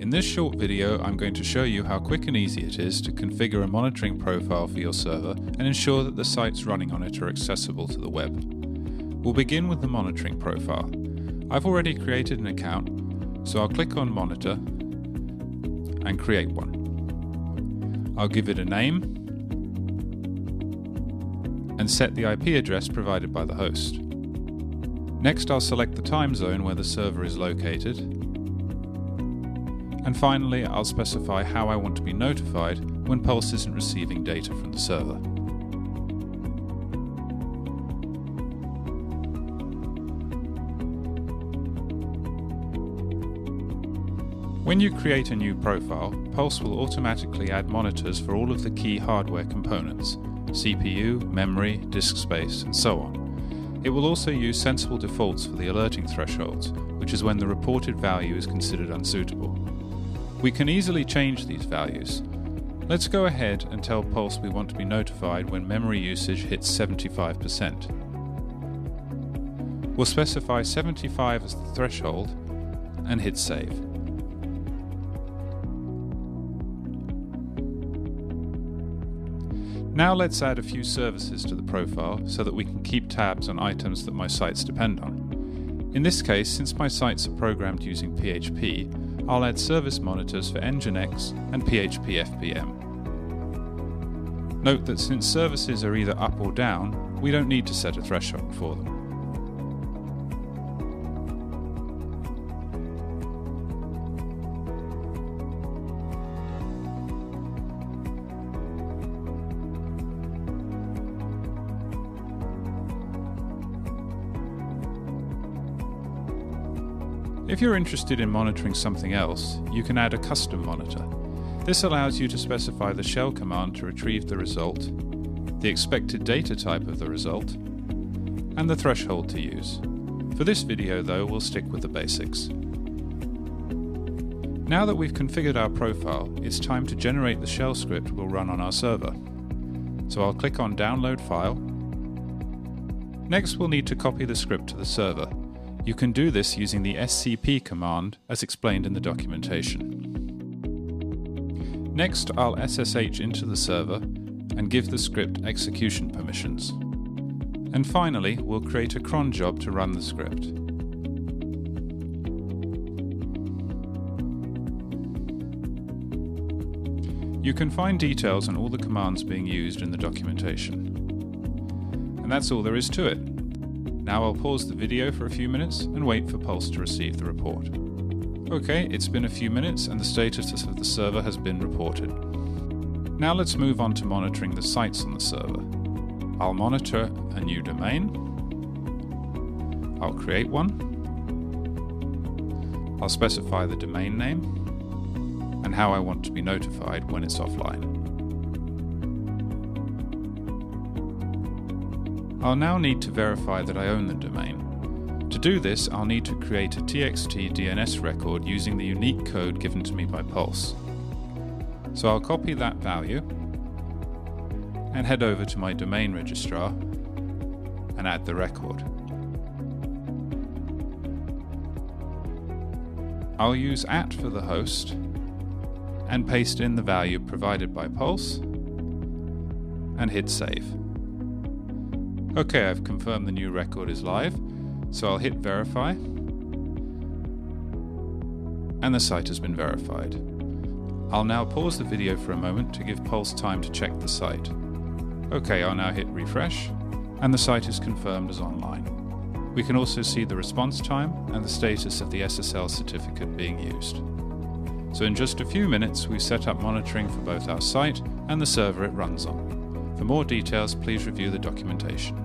In this short video, I'm going to show you how quick and easy it is to configure a monitoring profile for your server and ensure that the sites running on it are accessible to the web. We'll begin with the monitoring profile. I've already created an account, so I'll click on Monitor and create one. I'll give it a name and set the IP address provided by the host. Next, I'll select the time zone where the server is located. And finally, I'll specify how I want to be notified when Pulse isn't receiving data from the server. When you create a new profile, Pulse will automatically add monitors for all of the key hardware components: CPU, memory, disk space, and so on. It will also use sensible defaults for the alerting thresholds, which is when the reported value is considered unsuitable. We can easily change these values. Let's go ahead and tell Pulse we want to be notified when memory usage hits 75%. We'll specify 75 as the threshold and hit save. Now let's add a few services to the profile so that we can keep tabs on items that my sites depend on. In this case, since my sites are programmed using PHP, I'll add service monitors for Nginx and PHP FPM. Note that since services are either up or down, we don't need to set a threshold for them. If you're interested in monitoring something else, you can add a custom monitor. This allows you to specify the shell command to retrieve the result, the expected data type of the result, and the threshold to use. For this video though, we'll stick with the basics. Now that we've configured our profile, it's time to generate the shell script we'll run on our server. So I'll click on Download File. Next, we'll need to copy the script to the server. You can do this using the scp command as explained in the documentation. Next, I'll SSH into the server and give the script execution permissions. And finally, we'll create a cron job to run the script. You can find details on all the commands being used in the documentation. And that's all there is to it. Now I'll pause the video for a few minutes and wait for Pulse to receive the report. Okay, it's been a few minutes and the status of the server has been reported. Now let's move on to monitoring the sites on the server. I'll monitor a new domain. I'll create one. I'll specify the domain name and how I want to be notified when it's offline. I'll now need to verify that I own the domain. To do this, I'll need to create a TXT DNS record using the unique code given to me by Pulse. So I'll copy that value and head over to my domain registrar and add the record. I'll use @ for the host and paste in the value provided by Pulse and hit save. Okay, I've confirmed the new record is live, so I'll hit verify, and the site has been verified. I'll now pause the video for a moment to give Pulse time to check the site. Okay, I'll now hit refresh, and the site is confirmed as online. We can also see the response time and the status of the SSL certificate being used. So in just a few minutes, we've set up monitoring for both our site and the server it runs on. For more details, please review the documentation.